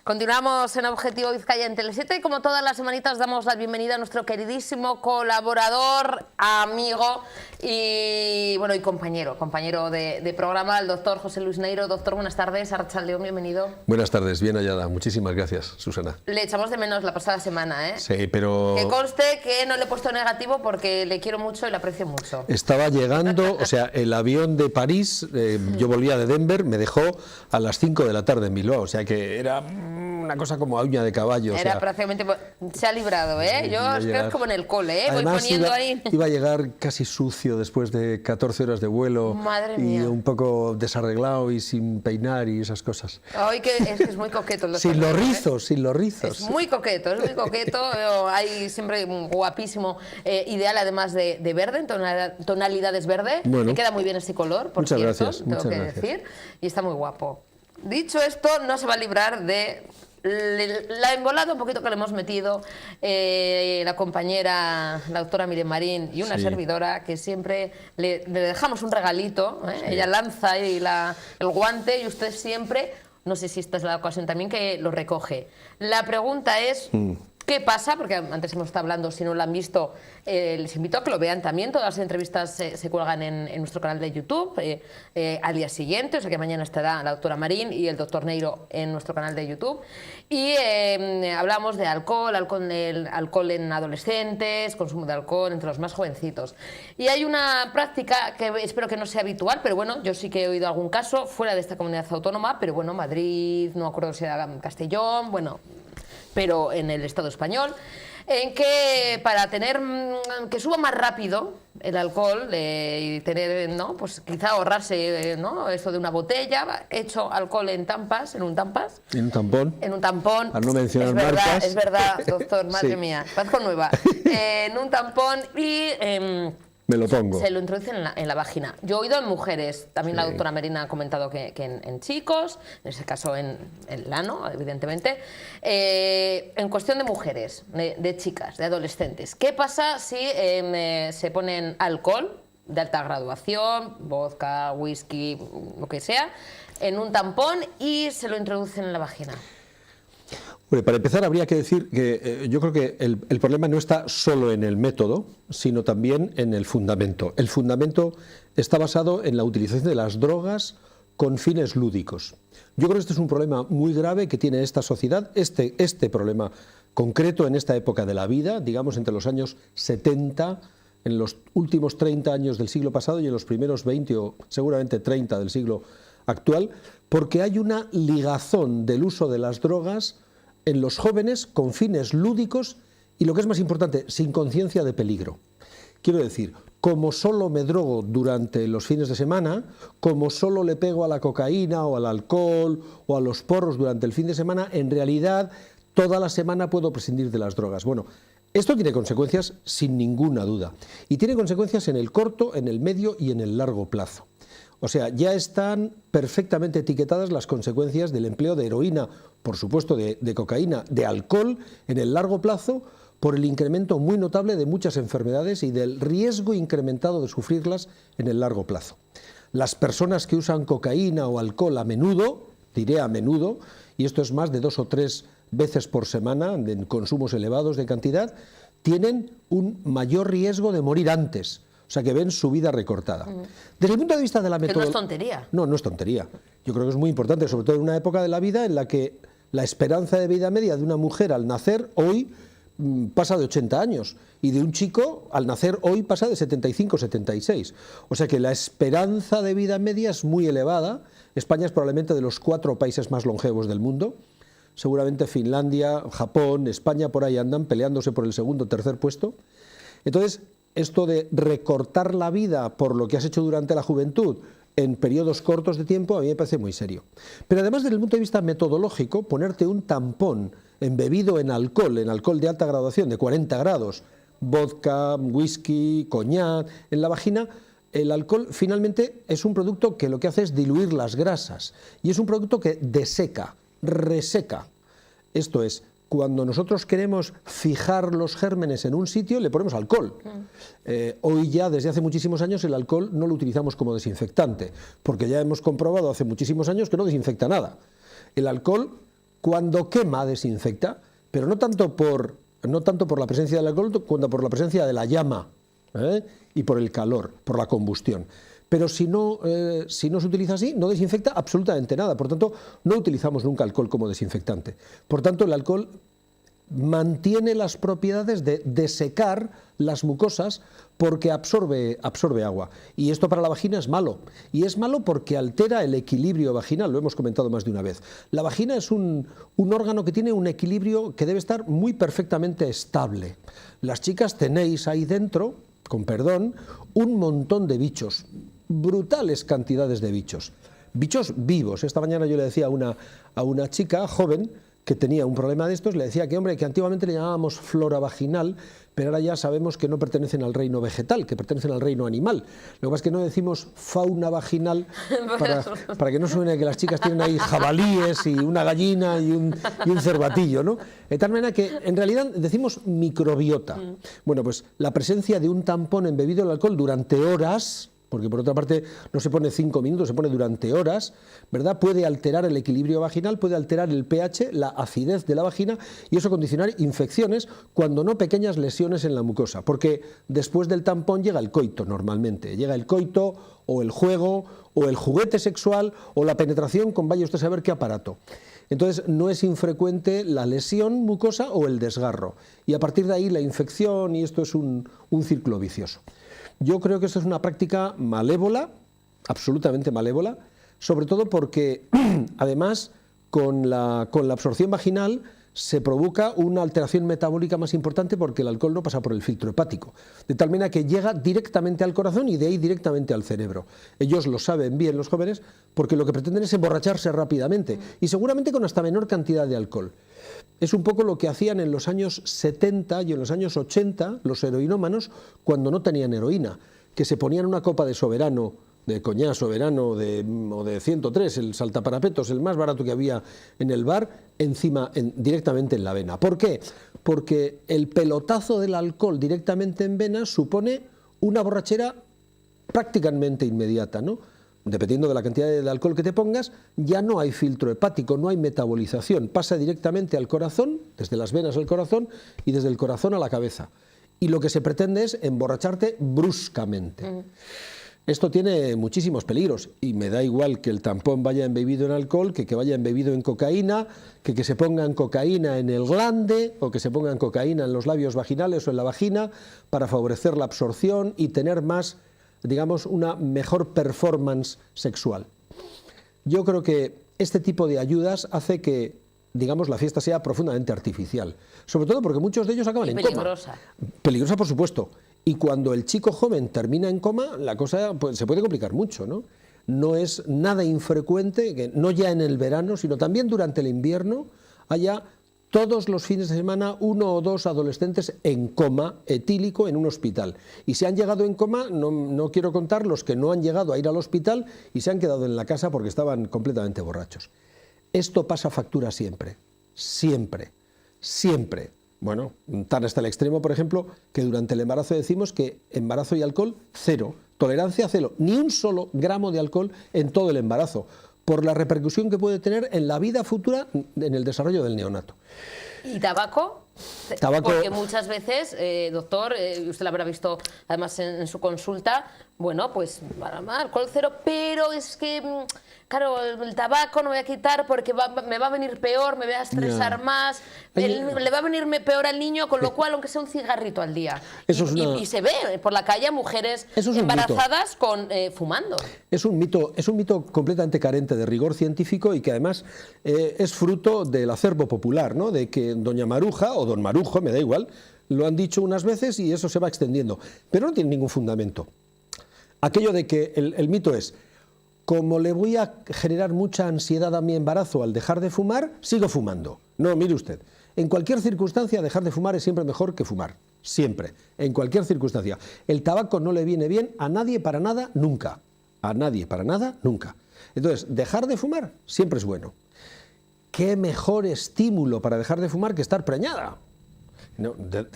Continuamos en Objetivo Vizcaya en Tele7 y como todas las semanitas damos la bienvenida a nuestro queridísimo colaborador, amigo y bueno y compañero de programa, el doctor José Luis Neiro. Doctor, buenas tardes, arratsaldeon, bienvenido. Buenas tardes, bien hallada, muchísimas gracias, Susana. Le echamos de menos la pasada semana, ¿eh? Sí, pero... Que conste que no le he puesto negativo porque le quiero mucho y le aprecio mucho. Estaba llegando, o sea, el avión de París, yo volvía de Denver, me dejó a las 5 de la tarde en Bilbao, o sea que era una cosa como a uña de caballo. Era prácticamente... Se ha librado, ¿eh? Yo es como en el cole, ¿eh? Además, voy poniendo ahí... Iba a llegar casi sucio después de 14 horas de vuelo. Madre y mía. Un poco desarreglado y sin peinar y esas cosas. Ay, que es muy coqueto. Sin los rizos, sin los rizos. Es muy coqueto, es muy coqueto. Hay siempre guapísimo, ideal además de verde, en tonalidades verde. Bueno. Me queda muy bien ese color, por cierto, Gracias, tengo muchas que gracias. decir. Y está muy guapo. Dicho esto, no se va a librar de... La embolada un poquito que le hemos metido la compañera, la doctora Miriam Marín y una servidora que siempre le dejamos un regalito, ¿eh? Sí. Ella lanza ahí el guante y usted siempre, no sé si esta es la ocasión también, que lo recoge. La pregunta es... ¿Qué pasa? Porque antes hemos estado hablando, si no lo han visto, les invito a que lo vean también. Todas las entrevistas se cuelgan en nuestro canal de YouTube al día siguiente, o sea que mañana estará la doctora Marín y el doctor Neiro en nuestro canal de YouTube. Y hablamos de alcohol en adolescentes, consumo de alcohol entre los más jovencitos. Y hay una práctica que espero que no sea habitual, pero bueno, yo sí que he oído algún caso fuera de esta comunidad autónoma, pero bueno, Madrid, no me acuerdo si era Castellón, bueno... pero en el Estado español, en que para tener que suba más rápido el alcohol y tener, ¿no? Pues quizá ahorrarse, ¿no? Esto de una botella, hecho alcohol en tampas, en un tampas. En un tampón. En un tampón. Para no mencionar marcas. Es verdad, doctor, madre Sí. mía, parezco nueva. En un tampón y... Me lo pongo. Se lo introducen en la vagina. Yo he oído en mujeres, también Sí. la doctora Marina ha comentado que en chicos, en ese caso en el ano, evidentemente. En cuestión de mujeres, de chicas, de adolescentes, ¿qué pasa si se ponen alcohol de alta graduación, vodka, whisky, lo que sea, en un tampón y se lo introducen en la vagina? Bueno, para empezar habría que decir que yo creo que el problema no está solo en el método, sino también en el fundamento. El fundamento está basado en la utilización de las drogas con fines lúdicos. Yo creo que este es un problema muy grave que tiene esta sociedad, este problema concreto en esta época de la vida, digamos entre los años 70, en los últimos 30 años del siglo pasado y en los primeros 20 o seguramente 30 del siglo actual, porque hay una ligazón del uso de las drogas en los jóvenes con fines lúdicos y, lo que es más importante, sin conciencia de peligro. Quiero decir, como solo me drogo durante los fines de semana, como solo le pego a la cocaína o al alcohol o a los porros durante el fin de semana, en realidad toda la semana puedo prescindir de las drogas. Bueno, esto tiene consecuencias sin ninguna duda y tiene consecuencias en el corto, en el medio y en el largo plazo. O sea, ya están perfectamente etiquetadas las consecuencias del empleo de heroína, por supuesto de cocaína, de alcohol en el largo plazo, por el incremento muy notable de muchas enfermedades y del riesgo incrementado de sufrirlas en el largo plazo. Las personas que usan cocaína o alcohol a menudo, diré a menudo, y esto es más de 2 o 3 veces por semana, en consumos elevados de cantidad, tienen un mayor riesgo de morir antes. O sea, que ven su vida recortada. Desde el punto de vista de la metodología... Que no es tontería. No, no es tontería. Yo creo que es muy importante, sobre todo en una época de la vida en la que la esperanza de vida media de una mujer al nacer hoy pasa de 80 años y de un chico al nacer hoy pasa de 75 76. O sea que la esperanza de vida media es muy elevada. España es probablemente de los 4 países más longevos del mundo. Seguramente Finlandia, Japón, España por ahí andan peleándose por el segundo o tercer puesto. Entonces, esto de recortar la vida por lo que has hecho durante la juventud en periodos cortos de tiempo a mí me parece muy serio. Pero además, desde el punto de vista metodológico, ponerte un tampón embebido en alcohol de alta graduación, de 40 grados, vodka, whisky, coñac, en la vagina, el alcohol finalmente es un producto que lo que hace es diluir las grasas y es un producto que deseca, reseca. Esto es, cuando nosotros queremos fijar los gérmenes en un sitio, le ponemos alcohol. Hoy ya, desde hace muchísimos años, el alcohol no lo utilizamos como desinfectante, porque ya hemos comprobado hace muchísimos años que no desinfecta nada. El alcohol Cuando quema, desinfecta, pero no tanto por la presencia del alcohol, cuanto por la presencia de la llama, y por el calor, por la combustión. Pero si no se utiliza así, no desinfecta absolutamente nada. Por tanto, no utilizamos nunca alcohol como desinfectante. Por tanto, el alcohol mantiene las propiedades de desecar las mucosas porque absorbe agua. Y esto para la vagina es malo. Y es malo porque altera el equilibrio vaginal, lo hemos comentado más de una vez. La vagina es un órgano que tiene un equilibrio que debe estar muy perfectamente estable. Las chicas tenéis ahí dentro, con perdón, un montón de bichos, brutales cantidades de bichos. Bichos vivos. Esta mañana yo le decía a una chica joven que tenía un problema de estos, le decía que, hombre, que antiguamente le llamábamos flora vaginal, pero ahora ya sabemos que no pertenecen al reino vegetal, que pertenecen al reino animal. Lo que pasa es que no decimos fauna vaginal para que no suene que las chicas tienen ahí jabalíes y una gallina y un cervatillo, ¿no? De tal manera que en realidad decimos microbiota. Bueno, pues la presencia de un tampón embebido en alcohol durante horas, porque por otra parte no se pone 5 minutos, se pone durante horas, ¿verdad? Puede alterar el equilibrio vaginal, puede alterar el pH, la acidez de la vagina y eso condicionar infecciones, cuando no pequeñas lesiones en la mucosa, porque después del tampón llega el coito normalmente, llega el coito o el juego o el juguete sexual o la penetración con vaya usted a saber qué aparato. Entonces no es infrecuente la lesión mucosa o el desgarro y a partir de ahí la infección y esto es un círculo vicioso. Yo creo que esto es una práctica malévola, absolutamente malévola, sobre todo porque además con la absorción vaginal se provoca una alteración metabólica más importante porque el alcohol no pasa por el filtro hepático, de tal manera que llega directamente al corazón y de ahí directamente al cerebro. Ellos lo saben bien, los jóvenes, porque lo que pretenden es emborracharse rápidamente y seguramente con hasta menor cantidad de alcohol. Es un poco lo que hacían en los años 70 y en los años 80 los heroinómanos cuando no tenían heroína, que se ponían una copa de Soberano, de coñac Soberano o de 103, el saltaparapetos, el más barato que había en el bar, encima directamente en la vena. ¿Por qué? Porque el pelotazo del alcohol directamente en vena supone una borrachera prácticamente inmediata, ¿no? Dependiendo de la cantidad de alcohol que te pongas, ya no hay filtro hepático, no hay metabolización, pasa directamente al corazón, desde las venas al corazón y desde el corazón a la cabeza. Y lo que se pretende es emborracharte bruscamente. Esto tiene muchísimos peligros y me da igual que el tampón vaya embebido en alcohol, que vaya embebido en cocaína, que se pongan cocaína en el glande o que se pongan cocaína en los labios vaginales o en la vagina para favorecer la absorción y tener más, digamos, una mejor performance sexual. Yo creo que este tipo de ayudas hace que, digamos, la fiesta sea profundamente artificial, sobre todo porque muchos de ellos acaban en coma. Peligrosa, por supuesto. Y cuando el chico joven termina en coma, la cosa pues, se puede complicar mucho, ¿no? No es nada infrecuente que no ya en el verano, sino también durante el invierno haya todos los fines de semana 1 o 2 adolescentes en coma etílico en un hospital. Y si han llegado en coma, no quiero contar los que no han llegado a ir al hospital y se han quedado en la casa porque estaban completamente borrachos. Esto pasa factura siempre, siempre, siempre. Bueno, tan hasta el extremo, por ejemplo, que durante el embarazo decimos que embarazo y alcohol, cero, tolerancia cero, ni un solo gramo de alcohol en todo el embarazo, por la repercusión que puede tener en la vida futura en el desarrollo del neonato. ¿Y tabaco? Porque muchas veces, doctor, usted lo habrá visto además en su consulta, bueno, pues alcohol cero, pero es que, claro, el tabaco no voy a quitar porque me va a venir peor, me voy a estresar más, le va a venir peor al niño, con lo cual, aunque sea un cigarrito al día. Y se ve por la calle mujeres embarazadas fumando. Es un mito completamente carente de rigor científico y que además es fruto del acervo popular, ¿no? De que doña Maruja o don Marujo, me da igual, lo han dicho unas veces y eso se va extendiendo, pero no tiene ningún fundamento. Aquello de que el mito es, como le voy a generar mucha ansiedad a mi embarazo al dejar de fumar, sigo fumando. No, mire usted, en cualquier circunstancia dejar de fumar es siempre mejor que fumar, siempre, en cualquier circunstancia. El tabaco no le viene bien a nadie para nada, nunca. A nadie para nada, nunca. Entonces, dejar de fumar siempre es bueno. ¿Qué mejor estímulo para dejar de fumar que estar preñada?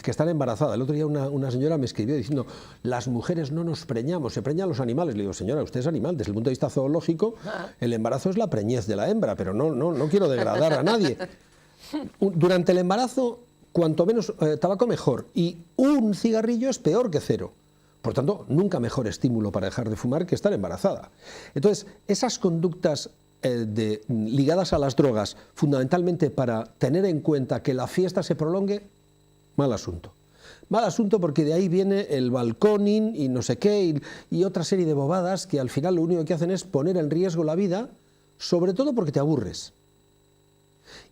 que están embarazadas. El otro día una señora me escribió diciendo, las mujeres no nos preñamos, se preñan los animales. Le digo, señora, usted es animal, desde el punto de vista zoológico, el embarazo es la preñez de la hembra, pero no quiero degradar a nadie. Durante el embarazo, cuanto menos tabaco mejor, y un cigarrillo es peor que cero. Por tanto, nunca mejor estímulo para dejar de fumar que estar embarazada. Entonces, esas conductas ligadas a las drogas, fundamentalmente para tener en cuenta que la fiesta se prolongue, mal asunto. Mal asunto porque de ahí viene el balconing y no sé qué, y otra serie de bobadas que al final lo único que hacen es poner en riesgo la vida, sobre todo porque te aburres.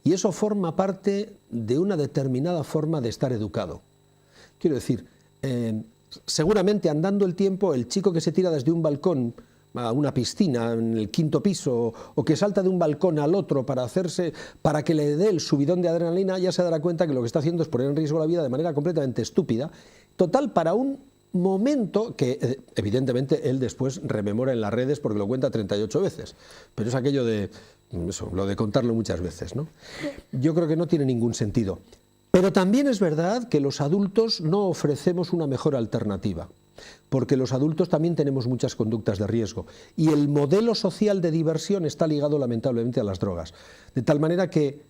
Y eso forma parte de una determinada forma de estar educado. Quiero decir, seguramente andando el tiempo, el chico que se tira desde un balcón a una piscina en el 5.º piso o que salta de un balcón al otro para que le dé el subidón de adrenalina, ya se dará cuenta que lo que está haciendo es poner en riesgo la vida de manera completamente estúpida, total, para un momento que evidentemente él después rememora en las redes porque lo cuenta 38 veces, pero es aquello de eso, lo de contarlo muchas veces, ¿no? Yo creo que no tiene ningún sentido. Pero también es verdad que los adultos no ofrecemos una mejor alternativa, porque los adultos también tenemos muchas conductas de riesgo y el modelo social de diversión está ligado lamentablemente a las drogas, de tal manera que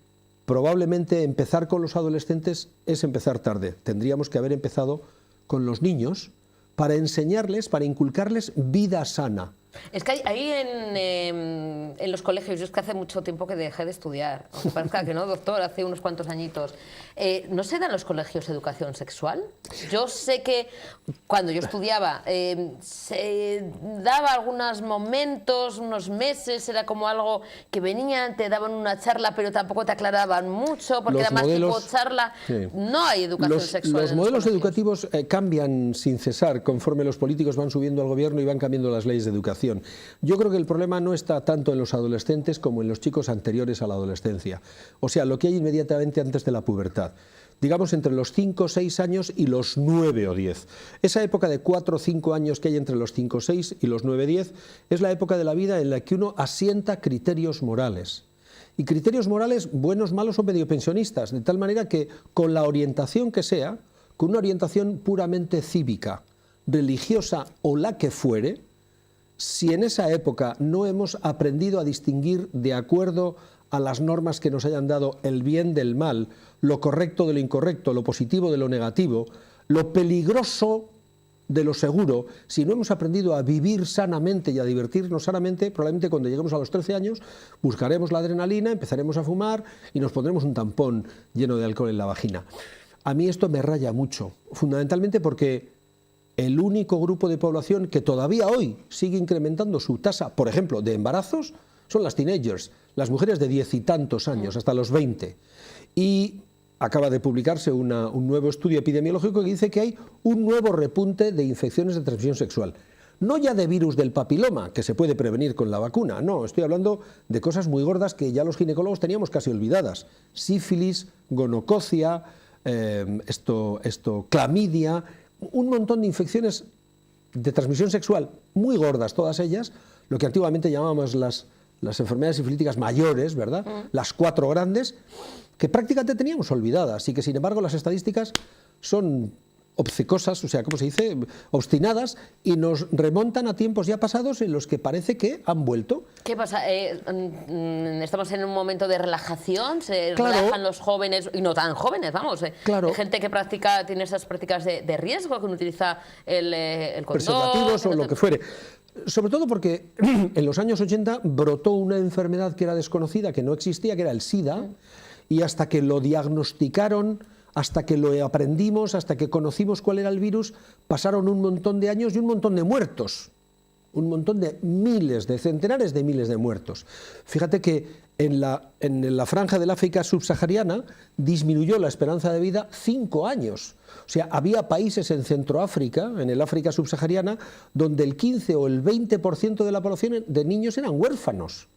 probablemente empezar con los adolescentes es empezar tarde. Tendríamos que haber empezado con los niños para enseñarles, para inculcarles vida sana. Es que ahí en los colegios, yo es que hace mucho tiempo que dejé de estudiar, aunque parezca que no, doctor, hace unos cuantos añitos, ¿no se da en los colegios educación sexual? Yo sé que cuando yo estudiaba se daba algunos momentos, unos meses, era como algo que venían, te daban una charla, pero tampoco te aclaraban mucho, porque era más tipo charla. Sí. No hay educación sexual. Los modelos educativos cambian sin cesar conforme los políticos van subiendo al gobierno y van cambiando las leyes de educación. Yo creo que el problema no está tanto en los adolescentes como en los chicos anteriores a la adolescencia. O sea, lo que hay inmediatamente antes de la pubertad. Digamos entre los 5 o 6 años y los 9 o 10. Esa época de 4 o 5 años que hay entre los 5 o 6 y los 9 o 10 es la época de la vida en la que uno asienta criterios morales. Y criterios morales buenos, malos o medio pensionistas, de tal manera que con la orientación que sea, con una orientación puramente cívica, religiosa o la que fuere, si en esa época no hemos aprendido a distinguir de acuerdo a las normas que nos hayan dado el bien del mal, lo correcto de lo incorrecto, lo positivo de lo negativo, lo peligroso de lo seguro, si no hemos aprendido a vivir sanamente y a divertirnos sanamente, probablemente cuando lleguemos a los 13 años buscaremos la adrenalina, empezaremos a fumar y nos pondremos un tampón lleno de alcohol en la vagina. A mí esto me raya mucho, fundamentalmente porque el único grupo de población que todavía hoy sigue incrementando su tasa, por ejemplo, de embarazos, son las teenagers, las mujeres de 10 y tantos años, hasta los 20. Y acaba de publicarse un nuevo estudio epidemiológico que dice que hay un nuevo repunte de infecciones de transmisión sexual. No ya de virus del papiloma, que se puede prevenir con la vacuna, no, estoy hablando de cosas muy gordas que ya los ginecólogos teníamos casi olvidadas. Sífilis, gonococia, clamidia, un montón de infecciones de transmisión sexual muy gordas, todas ellas, lo que antiguamente llamábamos las enfermedades sifilíticas mayores, ¿verdad? Las 4 grandes, que prácticamente teníamos olvidadas y que sin embargo las estadísticas son obcecosas, o sea, ¿cómo se dice?, obstinadas, y nos remontan a tiempos ya pasados en los que parece que han vuelto. ¿Qué pasa? ¿Estamos en un momento de relajación? ¿Se relajan los jóvenes, y no tan jóvenes, vamos? Claro. Hay gente que tiene esas prácticas de riesgo, que no utiliza el condón, preservativos o lo que fuere. Sobre todo porque en los años 80 brotó una enfermedad que era desconocida, que no existía, que era el SIDA, y hasta que lo diagnosticaron, hasta que lo aprendimos, hasta que conocimos cuál era el virus, pasaron un montón de años y un montón de muertos. Un montón de miles, de centenares de miles de muertos. Fíjate que en la franja del África subsahariana disminuyó la esperanza de vida 5 años. O sea, había países en Centroáfrica, en el África subsahariana, donde el 15 o el 20% de la población de niños eran huérfanos.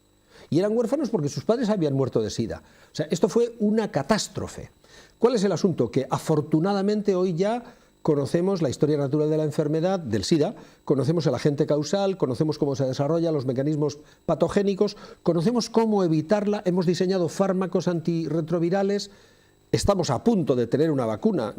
Y eran huérfanos porque sus padres habían muerto de SIDA. O sea, esto fue una catástrofe. ¿Cuál es el asunto? Que afortunadamente hoy ya conocemos la historia natural de la enfermedad, del SIDA, conocemos el agente causal, conocemos cómo se desarrolla, los mecanismos patogénicos, conocemos cómo evitarla, hemos diseñado fármacos antirretrovirales, estamos a punto de tener una vacuna.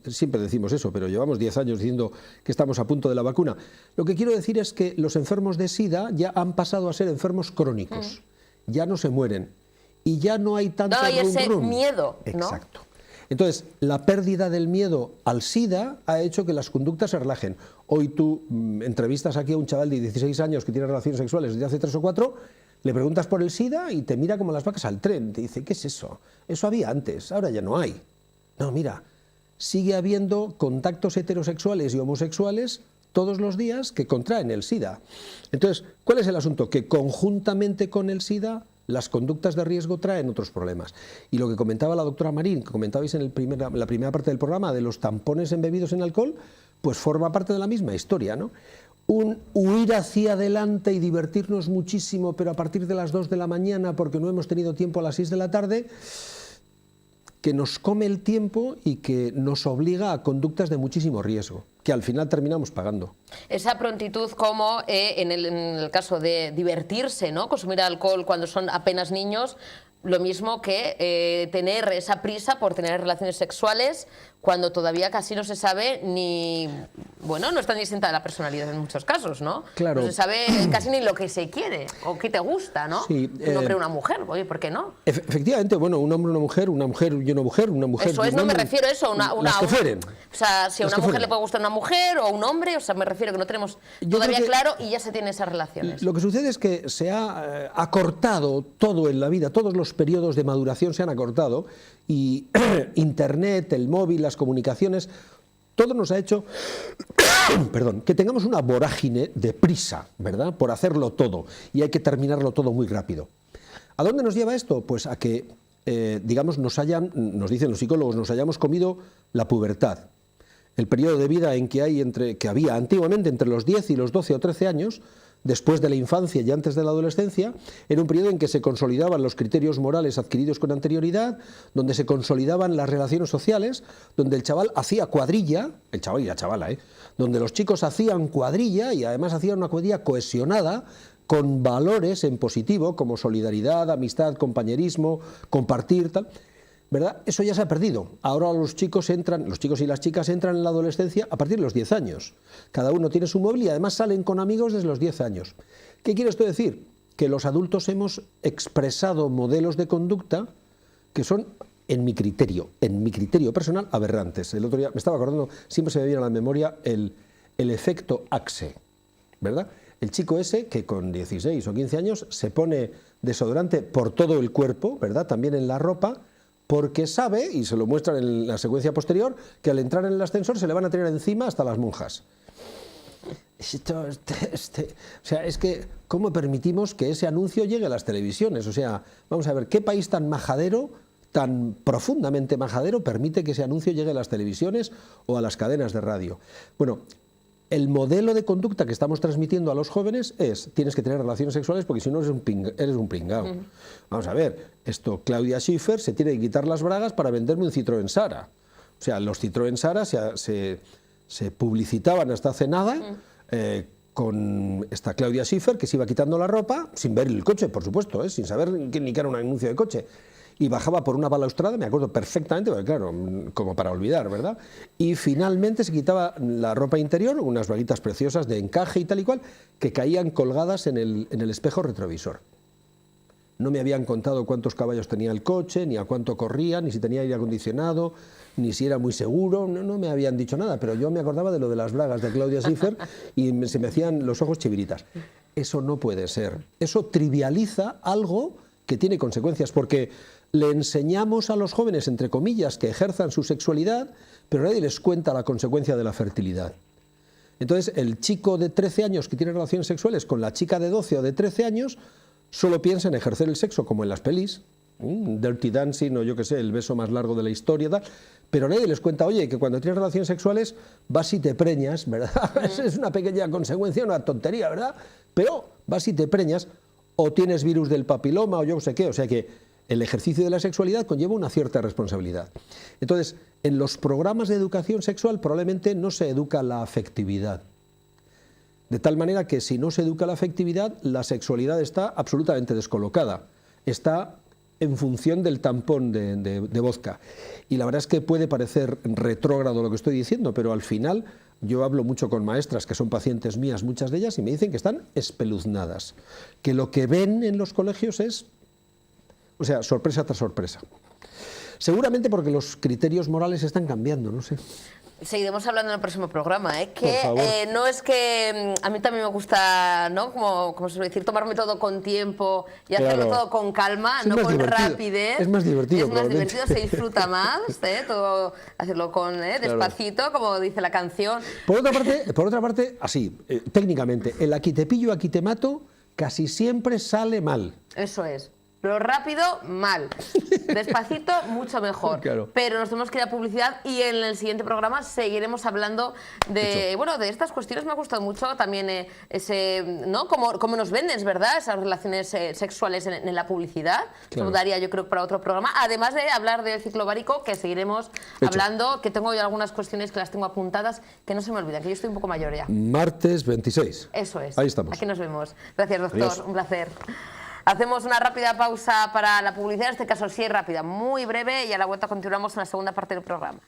Siempre decimos eso, pero llevamos 10 años diciendo que estamos a punto de la vacuna. Lo que quiero decir es que los enfermos de SIDA ya han pasado a ser enfermos crónicos, ya no se mueren y ya no hay tanto no hay ese rum-rum. miedo, ¿no? Exacto. Entonces, la pérdida del miedo al SIDA ha hecho que las conductas se relajen. Hoy tú entrevistas aquí a un chaval de 16 años que tiene relaciones sexuales desde hace 3 o 4, le preguntas por el SIDA y te mira como las vacas al tren. Te dice, ¿qué es eso? Eso había antes, ahora ya no hay. No, mira, sigue habiendo contactos heterosexuales y homosexuales todos los días que contraen el SIDA. Entonces, ¿cuál es el asunto? Que conjuntamente con el SIDA las conductas de riesgo traen otros problemas. Y lo que comentaba la doctora Marín, que comentabais en la primera parte del programa, de los tampones embebidos en alcohol, pues forma parte de la misma historia, ¿no? Un huir hacia adelante y divertirnos muchísimo, pero a partir de las 2 de la mañana, porque no hemos tenido tiempo a las 6 de la tarde, que nos come el tiempo y que nos obliga a conductas de muchísimo riesgo, que al final terminamos pagando. Esa prontitud como en el caso de divertirse, ¿no? Consumir alcohol cuando son apenas niños, lo mismo que tener esa prisa por tener relaciones sexuales cuando todavía casi no se sabe ni... Bueno, no está ni sentada la personalidad en muchos casos, ¿no? Claro. No se sabe casi ni lo que se quiere o qué te gusta, ¿no? Sí, un hombre o una mujer, oye, ¿por qué no? Efectivamente, bueno, un hombre, una mujer y una mujer, una mujer... Eso es, no me refiero a eso, las que fueren. O sea, si a una mujer le puede gustar una mujer o un hombre, o sea, me refiero que no tenemos todavía claro y ya se tienen esas relaciones. Lo que sucede es que se ha acortado todo en la vida, todos los periodos de maduración se han acortado y Internet, el móvil, las comunicaciones, todo nos ha hecho perdón, que tengamos una vorágine de prisa, ¿verdad?, por hacerlo todo y hay que terminarlo todo muy rápido. ¿A dónde nos lleva esto? Pues a que, digamos, nos dicen los psicólogos, nos hayamos comido la pubertad. El periodo de vida en que había antiguamente entre los 10 y los 12 o 13 años, después de la infancia y antes de la adolescencia, era un periodo en que se consolidaban los criterios morales adquiridos con anterioridad, donde se consolidaban las relaciones sociales, donde el chaval hacía cuadrilla, el chaval y la chavala, donde los chicos hacían cuadrilla y además hacían una cuadrilla cohesionada, con valores en positivo, como solidaridad, amistad, compañerismo, compartir, tal, ¿verdad? Eso ya se ha perdido. Ahora los chicos y las chicas entran en la adolescencia a partir de los 10 años. Cada uno tiene su móvil y además salen con amigos desde los 10 años. ¿Qué quiere esto decir? Que los adultos hemos expresado modelos de conducta que son, en mi criterio personal, aberrantes. El otro día me estaba acordando, siempre se me viene a la memoria el efecto Axe, ¿verdad? El chico ese que con 16 o 15 años se pone desodorante por todo el cuerpo, ¿verdad?, también en la ropa, porque sabe, y se lo muestran en la secuencia posterior, que al entrar en el ascensor se le van a tirar encima hasta las monjas. O sea, es que, ¿cómo permitimos que ese anuncio llegue a las televisiones? O sea, vamos a ver, ¿qué país tan majadero, tan profundamente majadero, permite que ese anuncio llegue a las televisiones o a las cadenas de radio? Bueno, el modelo de conducta que estamos transmitiendo a los jóvenes es: tienes que tener relaciones sexuales porque si no eres un pringao. Vamos a ver, Claudia Schiffer se tiene que quitar las bragas para venderme un Citroën Sara. O sea, los Citroën Sara se publicitaban hasta hace nada con esta Claudia Schiffer, que se iba quitando la ropa sin ver el coche, por supuesto, sin saber ni que era un anuncio de coche. Y bajaba por una balaustrada, me acuerdo perfectamente, porque claro, como para olvidar, ¿verdad? Y finalmente se quitaba la ropa interior, unas braguitas preciosas de encaje y tal y cual, que caían colgadas en el espejo retrovisor. No me habían contado cuántos caballos tenía el coche, ni a cuánto corría, ni si tenía aire acondicionado, ni si era muy seguro, no me habían dicho nada, pero yo me acordaba de lo de las bragas de Claudia Schiffer y se me hacían los ojos chiviritas. Eso no puede ser. Eso trivializa algo que tiene consecuencias, porque le enseñamos a los jóvenes, entre comillas, que ejerzan su sexualidad, pero nadie les cuenta la consecuencia de la fertilidad. Entonces, el chico de 13 años que tiene relaciones sexuales con la chica de 12 o de 13 años, solo piensa en ejercer el sexo, como en las pelis, Dirty Dancing o yo qué sé, el beso más largo de la historia, tal, pero nadie les cuenta, oye, que cuando tienes relaciones sexuales vas y te preñas, ¿verdad? Es una pequeña consecuencia, una tontería, ¿verdad? Pero vas y te preñas, o tienes virus del papiloma, o yo no sé qué, o sea que el ejercicio de la sexualidad conlleva una cierta responsabilidad. Entonces, en los programas de educación sexual probablemente no se educa la afectividad. De tal manera que si no se educa la afectividad, la sexualidad está absolutamente descolocada. Está en función del tampón de vodka. Y la verdad es que puede parecer retrógrado lo que estoy diciendo, pero al final yo hablo mucho con maestras que son pacientes mías, muchas de ellas, y me dicen que están espeluznadas, que lo que ven en los colegios es, o sea, sorpresa tras sorpresa. Seguramente porque los criterios morales están cambiando, no sé. Seguiremos hablando en el próximo programa, que Por favor. no es que a mí también me gusta, ¿no? Como se suele decir, tomarme todo con tiempo y hacerlo todo con calma, Es no más con divertido. rapidez. Es más divertido, Es más probablemente. divertido, se disfruta más, todo hacerlo con despacito, como dice la canción. Por otra parte, así, técnicamente, el aquí te pillo, aquí te mato, casi siempre sale mal. Eso es. Pero rápido, mal. Despacito, mucho mejor. Claro. Pero nos tenemos que ir a publicidad y en el siguiente programa seguiremos hablando de, bueno, de estas cuestiones. Me ha gustado mucho también ¿no? Cómo nos venden, ¿verdad? Esas relaciones sexuales en la publicidad. Claro. Eso daría, yo creo, para otro programa. Además de hablar del ciclo ovárico, que seguiremos hablando, que tengo yo algunas cuestiones que las tengo apuntadas, que no se me olvidan, que yo estoy un poco mayor ya. Martes 26. Eso es. Ahí estamos. Aquí nos vemos. Gracias, doctor. Adiós. Un placer. Hacemos una rápida pausa para la publicidad, en este caso sí es rápida, muy breve, y a la vuelta continuamos en la segunda parte del programa.